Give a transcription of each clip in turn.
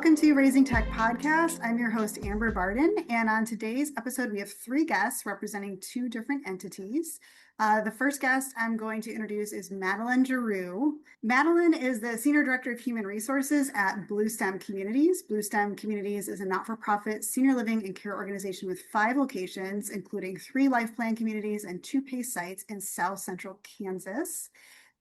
Welcome to Raising Tech Podcast. I'm your host, Amber Barden, and on today's episode, we have three guests representing two different entities. The first guest I'm going to introduce is Madeline Giroux. Madeline is the Senior Director of Human Resources at Bluestem Communities. Bluestem Communities is a not-for-profit senior living and care organization with 5 locations, including 3 life plan communities and 2 PACE sites in South Central Kansas.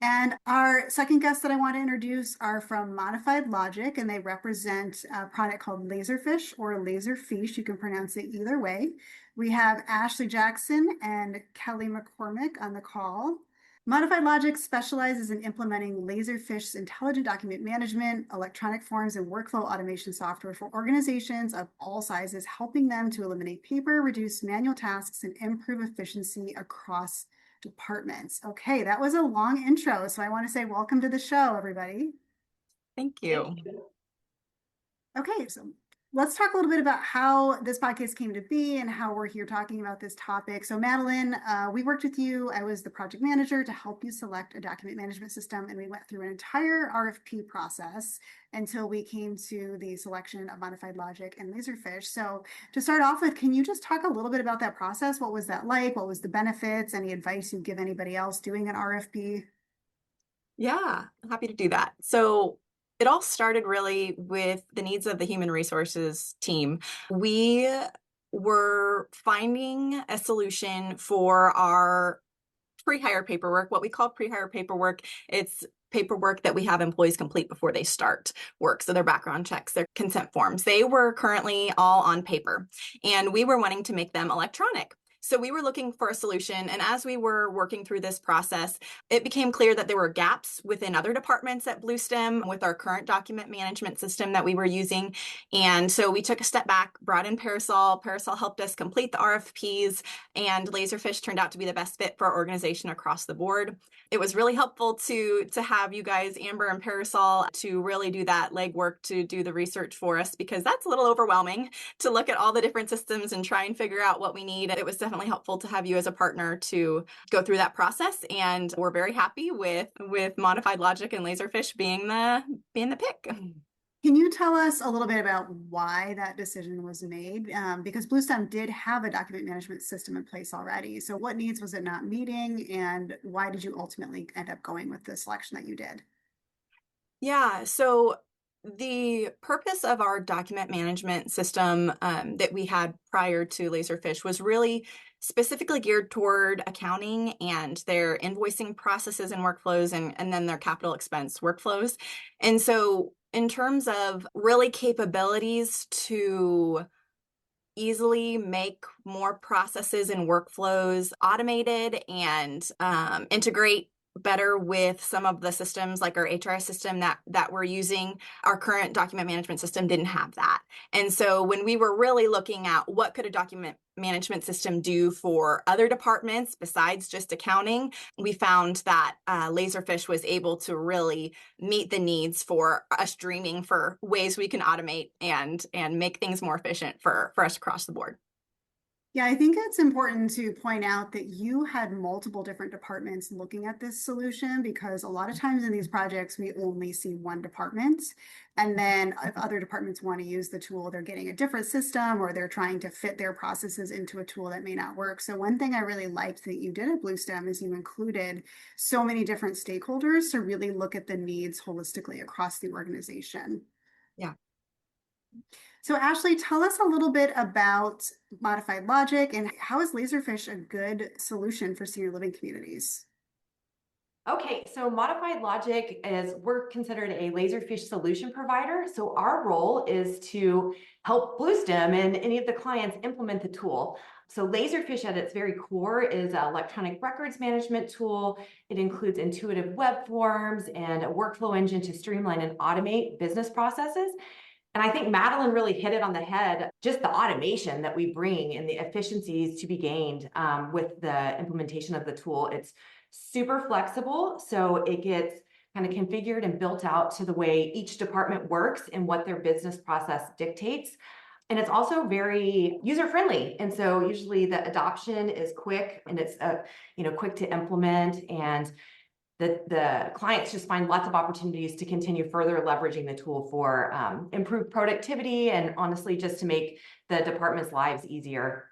And our second guest that I want to introduce are from Modified Logic, and they represent a product called Laserfiche or Laserfiche. You can pronounce it either way. We have Ashley Jackson and Kelly McCormick on the call. Modified Logic specializes in implementing Laserfiche's intelligent document management, electronic forms, and workflow automation software for organizations of all sizes, helping them to eliminate paper, reduce manual tasks, and improve efficiency across departments. Okay, that was a long intro, so I want to say welcome to the show, everybody. Thank you. Okay, so let's talk a little bit about how this podcast came to be and how we're here talking about this topic. So Madeline, we worked with you. I was the project manager to help you select a document management system, and we went through an entire RFP process until we came to the selection of Modified Logic and Laserfiche. So to start off with, can you just talk a little bit about that process? What was that like? What was the benefits? Any advice you'd give anybody else doing an RFP? Yeah, I'm happy to do that. So it all started really with the needs of the human resources team. We were finding a solution for our pre-hire paperwork, what we call pre-hire paperwork. It's paperwork that we have employees complete before they start work. So their background checks, their consent forms, they were currently all on paper, and we were wanting to make them electronic. So we were looking for a solution. And as we were working through this process, it became clear that there were gaps within other departments at Bluestem with our current document management system that we were using. And so we took a step back, brought in Parasol. Parasol helped us complete the RFPs, and Laserfiche turned out to be the best fit for our organization across the board. It was really helpful to have you guys, Amber and Parasol, to really do that legwork, to do the research for us, because that's a little overwhelming to look at all the different systems and try and figure out what we need. It was definitely helpful to have you as a partner to go through that process, and we're very happy with Modified Logic and Laserfiche being the pick. Can you tell us a little bit about why that decision was made? Because Bluestem did have a document management system in place already. So what needs was it not meeting, and why did you ultimately end up going with the selection that you did? Yeah, so the purpose of our document management system that we had prior to Laserfiche was really specifically geared toward accounting and their invoicing processes and workflows, and then their capital expense workflows. And so in terms of really capabilities to easily make more processes and workflows automated and integrate better with some of the systems like our HRS system that we're using, our current document management system didn't have that. And so when we were really looking at what could a document management system do for other departments besides just accounting, we found that Laserfiche was able to really meet the needs for us dreaming for ways we can automate and make things more efficient for us across the board. Yeah, I think it's important to point out that you had multiple different departments looking at this solution, because a lot of times in these projects, we only see one department. And then if other departments want to use the tool, they're getting a different system, or they're trying to fit their processes into a tool that may not work. So one thing I really liked that you did at Bluestem is you included so many different stakeholders to really look at the needs holistically across the organization. Yeah. So Ashley, tell us a little bit about Modified Logic, and how is Laserfiche a good solution for senior living communities? Okay, so Modified Logic we're considered a Laserfiche solution provider. So our role is to help Bluestem and any of the clients implement the tool. So Laserfiche at its very core is an electronic records management tool. It includes intuitive web forms and a workflow engine to streamline and automate business processes. And I think Madeline really hit it on the head, just the automation that we bring and the efficiencies to be gained with the implementation of the tool. It's super flexible, so it gets kind of configured and built out to the way each department works and what their business process dictates. And it's also very user-friendly. And so usually the adoption is quick, and it's quick to implement. And the clients just find lots of opportunities to continue further leveraging the tool for improved productivity and honestly just to make the department's lives easier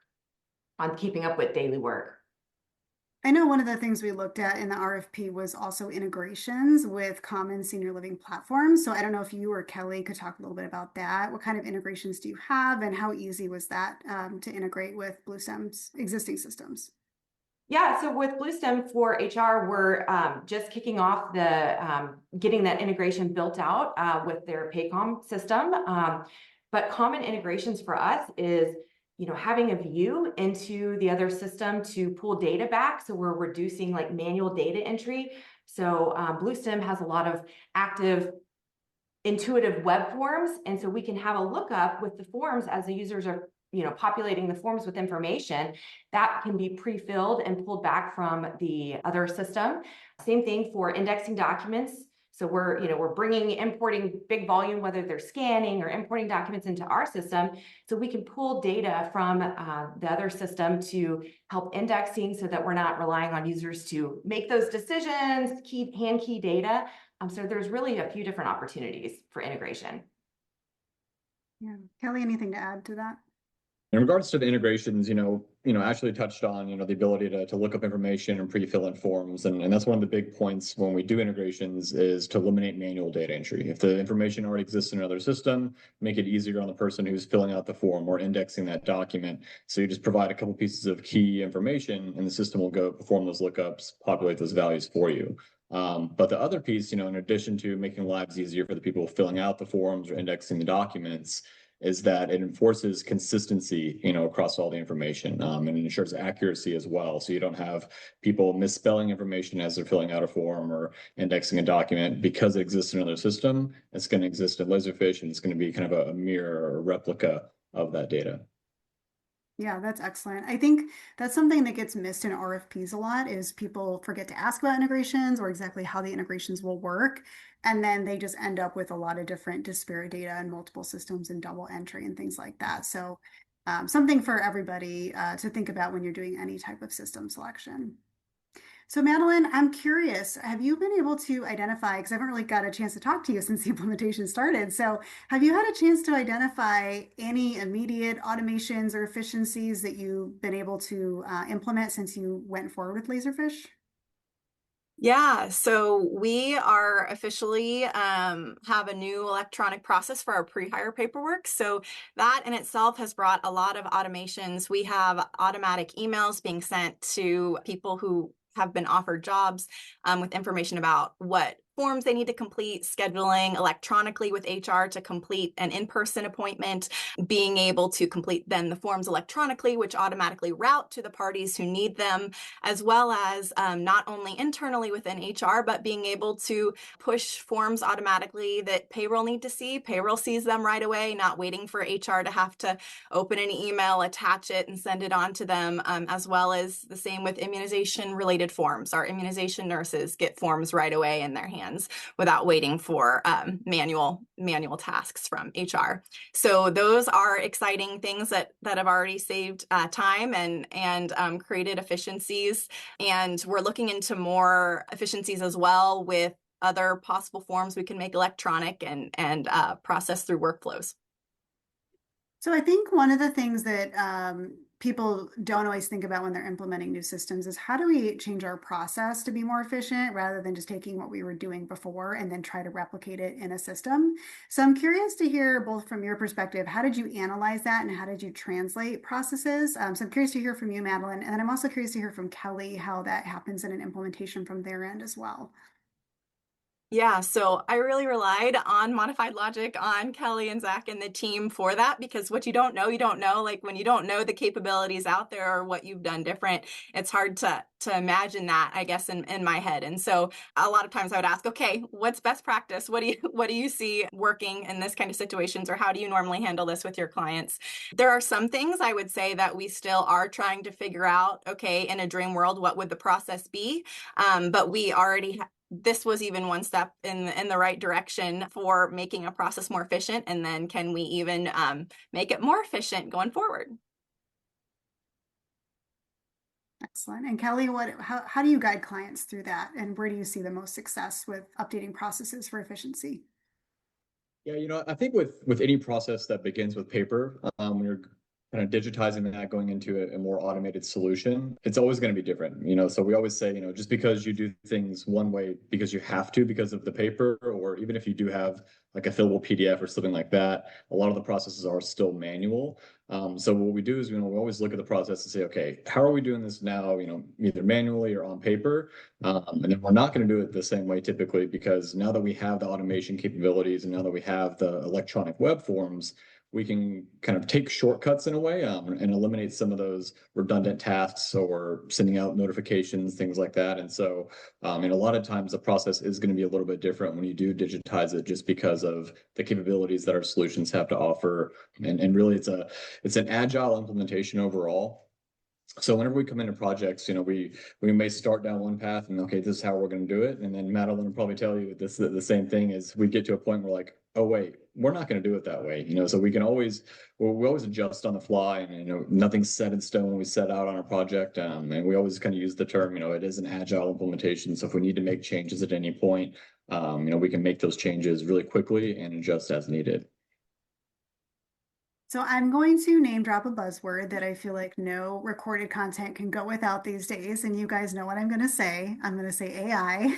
on keeping up with daily work. I know one of the things we looked at in the RFP was also integrations with common senior living platforms. So I don't know if you or Kelly could talk a little bit about that. What kind of integrations do you have, and how easy was that to integrate with Bluestem's existing systems? Yeah, so with Bluestem for HR, we're just kicking off the getting that integration built out with their Paycom system. But common integrations for us is having a view into the other system to pull data back. So we're reducing like manual data entry. So Bluestem has a lot of active intuitive web forms. And so we can have a lookup with the forms as the users are populating the forms with information that can be pre-filled and pulled back from the other system. Same thing for indexing documents. So we're importing big volume, whether they're scanning or importing documents into our system. So we can pull data from the other system to help indexing so that we're not relying on users to make those decisions, hand key data. So there's really a few different opportunities for integration. Yeah. Kelly, anything to add to that? In regards to the integrations, Ashley touched on, the ability to look up information and pre-fill in forms. And that's one of the big points when we do integrations is to eliminate manual data entry. If the information already exists in another system, make it easier on the person who's filling out the form or indexing that document. So you just provide a couple pieces of key information and the system will go perform those lookups, populate those values for you. But the other piece, in addition to making lives easier for the people filling out the forms or indexing the documents, is that it enforces consistency, across all the information, and it ensures accuracy as well. So you don't have people misspelling information as they're filling out a form or indexing a document because it exists in another system. It's going to exist in Laserfiche, and it's going to be kind of a mirror or replica of that data. Yeah, that's excellent. I think that's something that gets missed in RFPs a lot is people forget to ask about integrations or exactly how the integrations will work. And then they just end up with a lot of different disparate data and multiple systems and double entry and things like that. So something for everybody to think about when you're doing any type of system selection. So Madeline, I'm curious, have you been able to identify, because I haven't really got a chance to talk to you since the implementation started. So have you had a chance to identify any immediate automations or efficiencies that you've been able to implement since you went forward with Laserfiche? Yeah, so we are officially have a new electronic process for our pre-hire paperwork. So that in itself has brought a lot of automations. We have automatic emails being sent to people who have been offered jobs with information about what forms they need to complete, scheduling electronically with HR to complete an in-person appointment, being able to complete then the forms electronically, which automatically route to the parties who need them, as well as not only internally within HR, but being able to push forms automatically that payroll need to see. Payroll sees them right away, not waiting for HR to have to open an email, attach it, and send it on to them, as well as the same with immunization-related forms. Our immunization nurses get forms right away in their hands without waiting for manual tasks from HR. So those are exciting things that have already saved time and created efficiencies. And we're looking into more efficiencies as well with other possible forms we can make electronic and process through workflows. So I think one of the things that people don't always think about when they're implementing new systems is how do we change our process to be more efficient rather than just taking what we were doing before and then try to replicate it in a system. So I'm curious to hear both from your perspective, how did you analyze that and how did you translate processes? So I'm curious to hear from you, Madeline, and then I'm also curious to hear from Kelly how that happens in an implementation from their end as well. Yeah, so I really relied on modified logic, on Kelly and Zach and the team for that, because what you don't know, you don't know. Like when you don't know the capabilities out there or what you've done different, it's hard to imagine that, I guess, in my head. And so a lot of times I would ask, okay, what's best practice? What do you see working in this kind of situations, or how do you normally handle this with your clients? There are some things I would say that we still are trying to figure out, okay, in a dream world, what would the process be? But we already this was even one step in the right direction for making a process more efficient. And then can we even make it more efficient going forward? Excellent. And Kelly, how do you guide clients through that? And where do you see the most success with updating processes for efficiency? Yeah, I think with any process that begins with paper, when you're kind of digitizing that, going into a more automated solution, it's always going to be different. So we always say, just because you do things one way because you have to because of the paper, or even if you do have like a fillable PDF or something like that, a lot of the processes are still manual. So what we do is, we always look at the process and say, okay, how are we doing this now? Either manually or on paper. And then we're not going to do it the same way typically, because now that we have the automation capabilities and now that we have the electronic web forms, we can kind of take shortcuts in a way, and eliminate some of those redundant tasks or sending out notifications, things like that. And so, and a lot of times the process is going to be a little bit different when you do digitize it, just because of the capabilities that our solutions have to offer. And really, it's an agile implementation overall. So whenever we come into projects, we may start down one path and, okay, this is how we're going to do it. And then Madeline will probably tell you this, the same thing, is we get to a point where, like, oh wait, we're not going to do it that way. So we always adjust on the fly, and nothing's set in stone when we set out on a project. And we always kind of use the term, it is an agile implementation. So if we need to make changes at any point, we can make those changes really quickly and adjust as needed. So I'm going to name drop a buzzword that I feel like no recorded content can go without these days. And you guys know what I'm going to say. I'm going to say AI.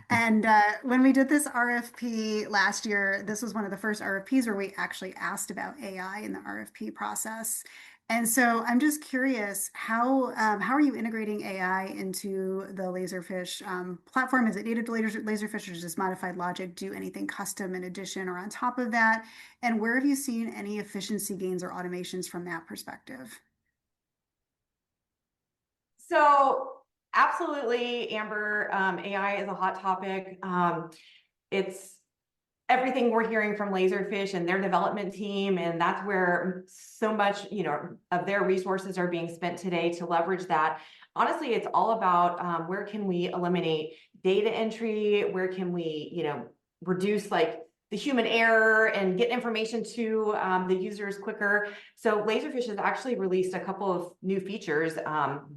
And when we did this RFP last year, this was one of the first RFPs where we actually asked about AI in the RFP process. And so I'm just curious, how are you integrating AI into the Laserfiche platform? Is it native to Laserfiche, or does Modified Logic do anything custom in addition or on top of that? And where have you seen any efficiency gains or automations from that perspective? So absolutely, Amber, AI is a hot topic. It's everything we're hearing from Laserfiche and their development team, and that's where so much, of their resources are being spent today to leverage that. Honestly, it's all about where can we eliminate data entry, where can we, reduce like the human error and get information to the users quicker. So Laserfiche has actually released a couple of new features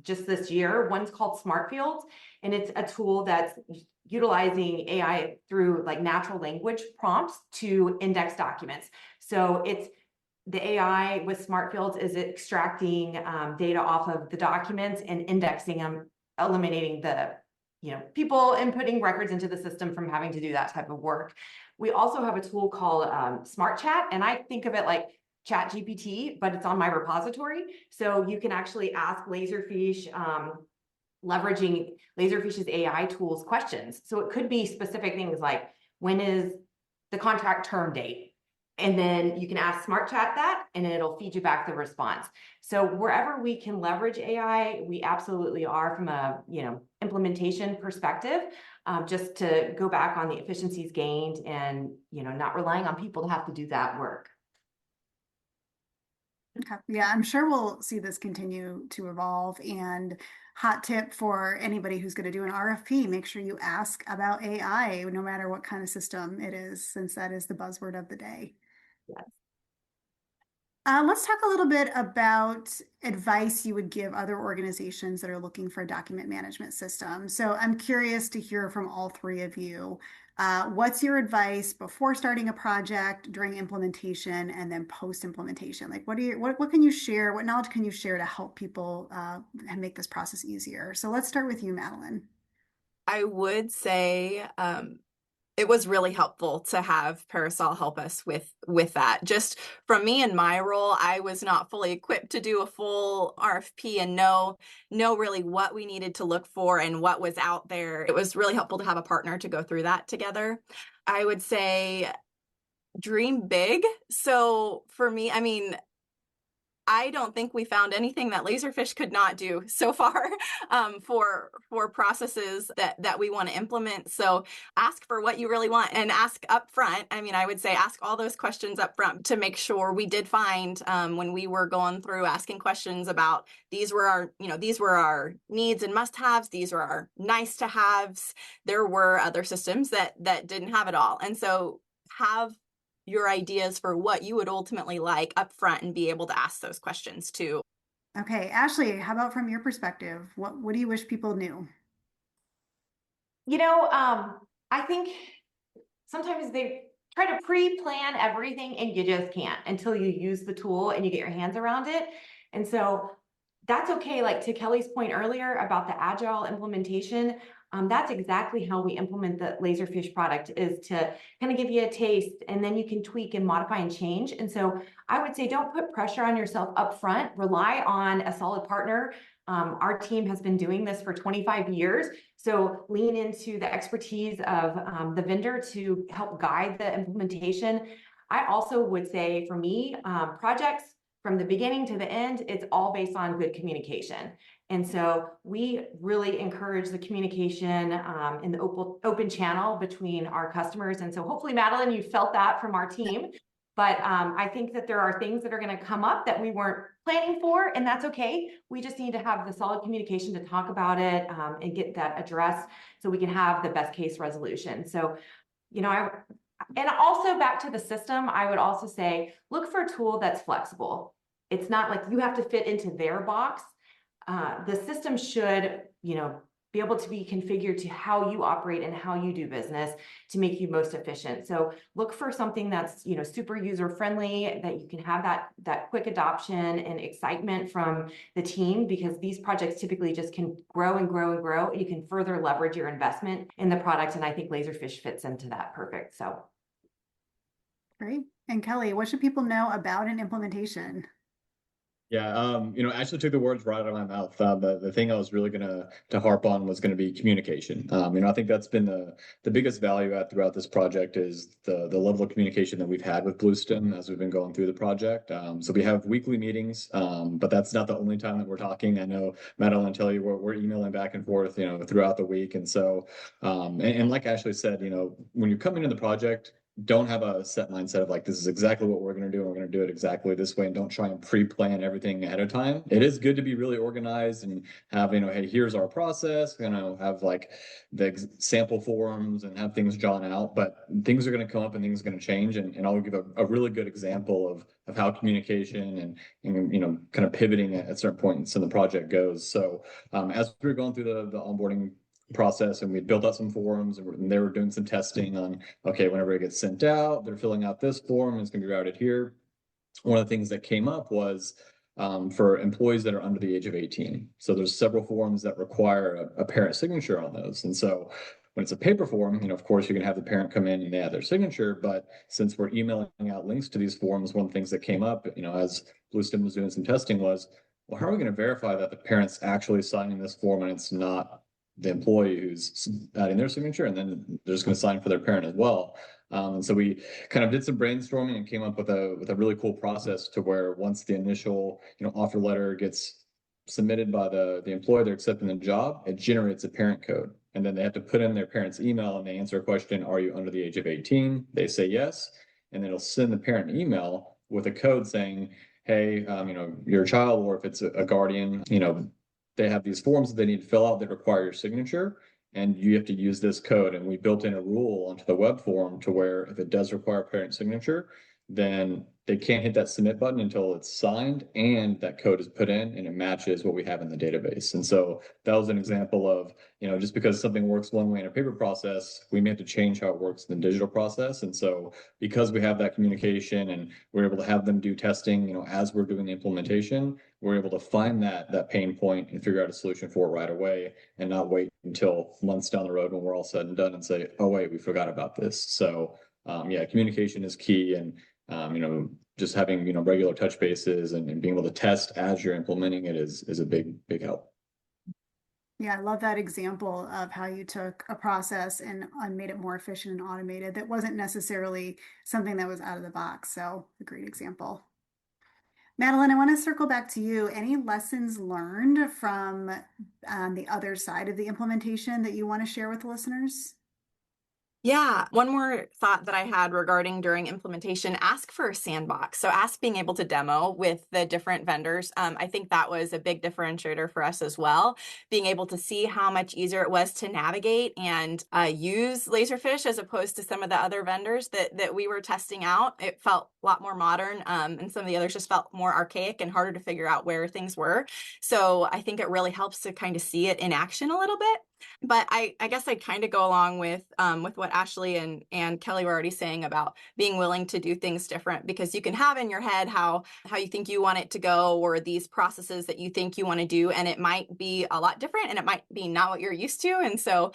just this year. One's called Smart Fields, and it's a tool that's utilizing AI through like natural language prompts to index documents. So it's the AI with Smart Fields is extracting data off of the documents and indexing them, eliminating the people inputting records into the system from having to do that type of work. We also have a tool called Smart Chat, and I think of it like Chat GPT, but it's on my repository. So you can actually ask Laserfiche, leveraging Laserfiche's AI tools questions. So it could be specific things like, when is the contract term date? And then you can ask Smart Chat that, and it'll feed you back the response. So wherever we can leverage AI, we absolutely are, from a implementation perspective, just to go back on the efficiencies gained and not relying on people to have to do that work. Okay. Yeah, I'm sure we'll see this continue to evolve. And hot tip for anybody who's going to do an RFP, make sure you ask about AI, no matter what kind of system it is, since that is the buzzword of the day. Yes. Let's talk a little bit about advice you would give other organizations that are looking for a document management system. So I'm curious to hear from all three of you. What's your advice before starting a project, during implementation, and then post-implementation? Like, what can you share? What knowledge can you share to help people and make this process easier? So let's start with you, Madeline. I would say it was really helpful to have Parasol help us with that. Just from me and my role, I was not fully equipped to do a full RFP and know really what we needed to look for and what was out there. It was really helpful to have a partner to go through that together. I would say dream big. So for me, I mean, I don't think we found anything that Laserfiche could not do so far for processes that we want to implement. So ask for what you really want and ask up front. I mean, I would say ask all those questions up front to make sure. We did find when we were going through asking questions about these were our needs and must-haves. These were our nice-to-haves. There were other systems that didn't have it all. And so have your ideas for what you would ultimately like up front and be able to ask those questions too. Okay, Ashley, how about from your perspective? What do you wish people knew? I think sometimes they try to pre-plan everything and you just can't until you use the tool and you get your hands around it. And so that's okay. Like to Kelly's point earlier about the agile implementation, that's exactly how we implement the Laserfiche product, is to kind of give you a taste and then you can tweak and modify and change. And so I would say don't put pressure on yourself up front. Rely on a solid partner. Our team has been doing this for 25 years. So lean into the expertise of the vendor to help guide the implementation. I also would say for me, projects from the beginning to the end, it's all based on good communication. And so we really encourage the communication in the open channel between our customers. And so hopefully, Madeline, you felt that from our team. But I think that there are things that are going to come up that we weren't planning for, and that's okay. We just need to have the solid communication to talk about it and get that addressed so we can have the best case resolution. So, and also back to the system, I would also say, look for a tool that's flexible. It's not like you have to fit into their box. The system should, be able to be configured to how you operate and how you do business to make you most efficient. So look for something that's, super user friendly, that you can have that quick adoption and excitement from the team, because these projects typically just can grow and grow and grow. And you can further leverage your investment in the product. And I think Laserfiche fits into that perfect. So. Great. And Kelly, what should people know about an implementation? Yeah, actually took the words right out of my mouth. The thing I was really gonna to harp on was gonna be communication. I think that's been the biggest value add throughout this project is the level of communication that we've had with Bluestem as we've been going through the project. So we have weekly meetings, but that's not the only time that we're talking. I know Madeline will tell you we're emailing back and forth, throughout the week. And so, and like Ashley said, when you come into the project, don't have a set mindset of like, this is exactly what we're going to do, and we're going to do it exactly this way, and don't try and pre-plan everything ahead of time. It is good to be really organized and have, hey, here's our process, have like the sample forms and have things drawn out, but things are going to come up and things are going to change. And I'll give a really good example of how communication and kind of pivoting at certain points in the project goes. So as we were going through the onboarding process, and we built out some forums, and they were doing some testing on, okay, whenever it gets sent out, they're filling out this form, and it's going to be routed here. One of the things that came up was for employees that are under the age of 18. So there's several forms that require a parent signature on those. And so when it's a paper form, of course, you can have the parent come in and they add their signature. But since we're emailing out links to these forms, one of the things that came up, as Bluestem was doing some testing was, well, how are we going to verify that the parent's actually signing this form and it's not the employee who's adding their signature, and then they're just going to sign for their parent as well. And so we kind of did some brainstorming and came up with a really cool process to where once the initial offer letter gets submitted by the employer, they're accepting the job, it generates a parent code, and then they have to put in their parent's email and they answer a question: are you under the age of 18? They say yes, and then it'll send the parent an email with a code saying, hey, your child, or if it's a guardian, they have these forms that they need to fill out that require your signature, and you have to use this code. And we built in a rule onto the web form to where if it does require parent signature, then they can't hit that submit button until it's signed and that code is put in and it matches what we have in the database. And so that was an example of, just because something works one way in a paper process, we may have to change how it works in the digital process. And so because we have that communication and we're able to have them do testing, as we're doing the implementation, we're able to find that pain point and figure out a solution for it right away, and not wait until months down the road when we're all said and done and say, oh wait, we forgot about this. So yeah, communication is key. And just having, regular touch bases and being able to test as you're implementing it is a big help. Yeah, I love that example of how you took a process and made it more efficient and automated. That wasn't necessarily something that was out of the box. So a great example. Madeline, I want to circle back to you. Any lessons learned from the other side of the implementation that you want to share with the listeners? Yeah, one more thought that I had regarding during implementation, ask for a sandbox. So ask being able to demo with the different vendors. I think that was a big differentiator for us as well, being able to see how much easier it was to navigate and use Laserfiche as opposed to some of the other vendors that we were testing out. It felt a lot more modern, and some of the others just felt more archaic and harder to figure out where things were. So I think it really helps to kind of see it in action a little bit. But I guess I kind of go along with what Ashley and Kelly were already saying about being willing to do things different, because you can have in your head how you think you want it to go, or these processes that you think you want to do, and it might be a lot different, and it might be not what you're used to. And so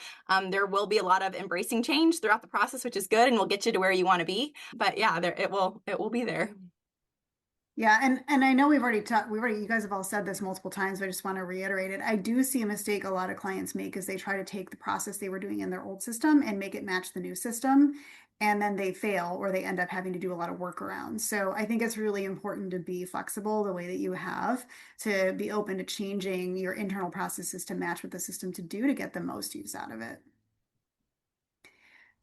there will be a lot of embracing change throughout the process, which is good, and will get you to where you want to be. But yeah, it will be there. Yeah, and I know you guys have all said this multiple times, but I just want to reiterate it. I do see a mistake a lot of clients make is they try to take the process they were doing in their old system and make it match the new system, and then they fail or they end up having to do a lot of workarounds. So I think it's really important to be flexible the way that you have, to be open to changing your internal processes to match what the system to do to get the most use out of it.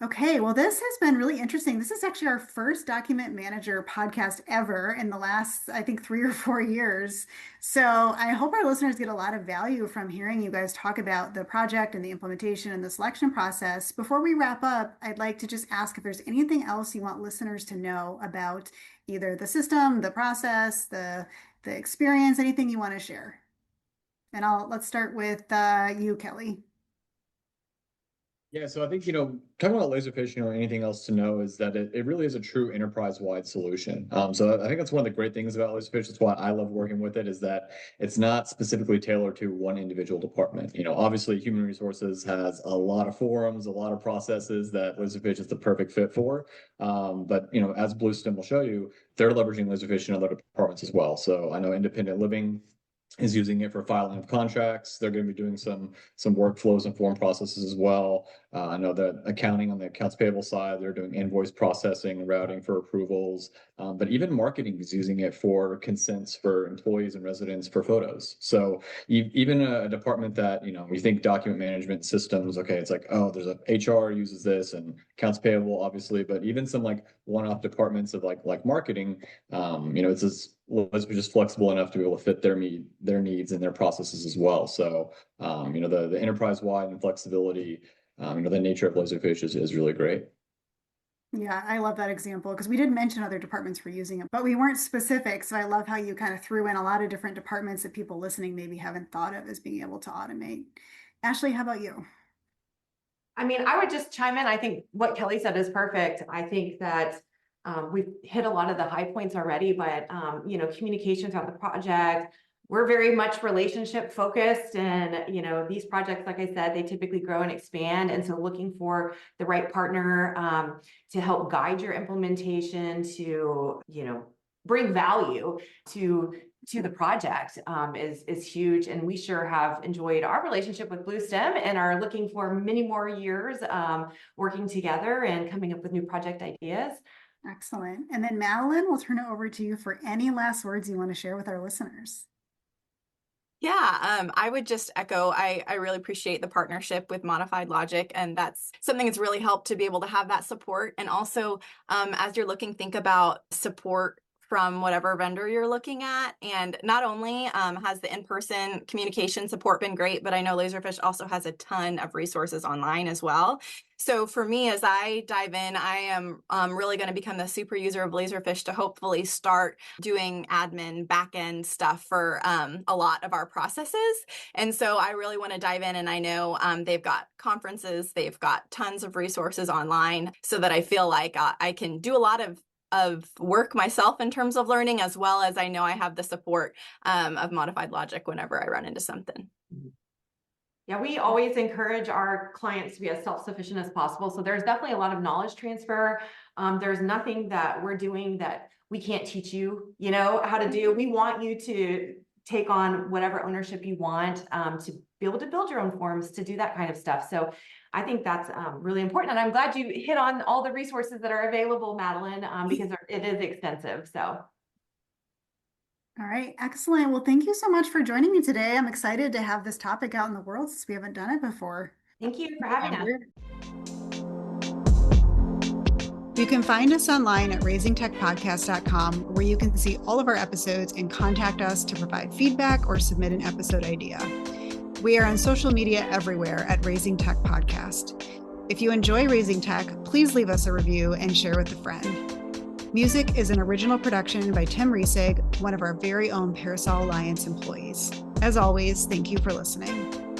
Okay, well, this has been really interesting. This is actually our first Document Manager podcast ever in the last, I think, 3 or 4 years. So I hope our listeners get a lot of value from hearing you guys talk about the project and the implementation and the selection process. Before we wrap up, I'd like to just ask if there's anything else you want listeners to know about either the system, the process, the experience, anything you want to share. And let's start with you, Kelly. Yeah, so I think, talking about Laserfiche, anything else to know is that it really is a true enterprise-wide solution. So I think that's one of the great things about Laserfiche. That's why I love working with it, is that it's not specifically tailored to one individual department. Obviously human resources has a lot of forums, a lot of processes that Laserfiche is the perfect fit for. But as Bluestem will show you, they're leveraging Laserfiche in other departments as well. So I know independent living is using it for filing of contracts. They're going to be doing some workflows and form processes as well. I know that accounting on the accounts payable side, they're doing invoice processing and routing for approvals. But even marketing is using it for consents for employees and residents for photos. So even a department that, we think document management systems, okay, it's like, oh, there's a HR uses this and accounts payable, obviously, but even some like one-off departments of like marketing, it's just flexible enough to be able to fit their needs and their processes as well. So, the enterprise-wide and flexibility, the nature of Laserfiche is really great. Yeah, I love that example because we did mention other departments were using it, but we weren't specific. So I love how you kind of threw in a lot of different departments that people listening maybe haven't thought of as being able to automate. Ashley, how about you? I mean, I would just chime in. I think what Kelly said is perfect. I think that we've hit a lot of the high points already, but communication throughout the project, we're very much relationship focused, and these projects, like I said, they typically grow and expand, and so looking for the right partner to help guide your implementation, to bring value to the project is huge. And we sure have enjoyed our relationship with Bluestem and are looking for many more years working together and coming up with new project ideas. Excellent. And then Madeline, we'll turn it over to you for any last words you want to share with our listeners. Yeah, I would just echo, I really appreciate the partnership with Modified Logic, and that's something that's really helped to be able to have that support. And also, as you're looking, think about support from whatever vendor you're looking at. And not only has the in-person communication support been great, but I know Laserfiche also has a ton of resources online as well. So for me, as I dive in, I am really going to become the super user of Laserfiche to hopefully start doing admin backend stuff for a lot of our processes. And so I really want to dive in, and I know they've got conferences, they've got tons of resources online, so that I feel like I can do a lot of work myself in terms of learning, as well as I know I have the support of Modified Logic whenever I run into something. Yeah, we always encourage our clients to be as self-sufficient as possible. So there's definitely a lot of knowledge transfer. There's nothing that we're doing that we can't teach you, how to do. We want you to take on whatever ownership you want to be able to build your own forms, to do that kind of stuff. So I think that's really important. And I'm glad you hit on all the resources that are available, Madeline, because it is extensive. So. All right, excellent. Well, thank you so much for joining me today. I'm excited to have this topic out in the world since we haven't done it before. Thank you for having us. You can find us online at raisingtechpodcast.com, where you can see all of our episodes and contact us to provide feedback or submit an episode idea. We are on social media everywhere at Raising Tech Podcast. If you enjoy Raising Tech, please leave us a review and share with a friend. Music is an original production by Tim Riesig, one of our very own Parasol Alliance employees. As always, thank you for listening.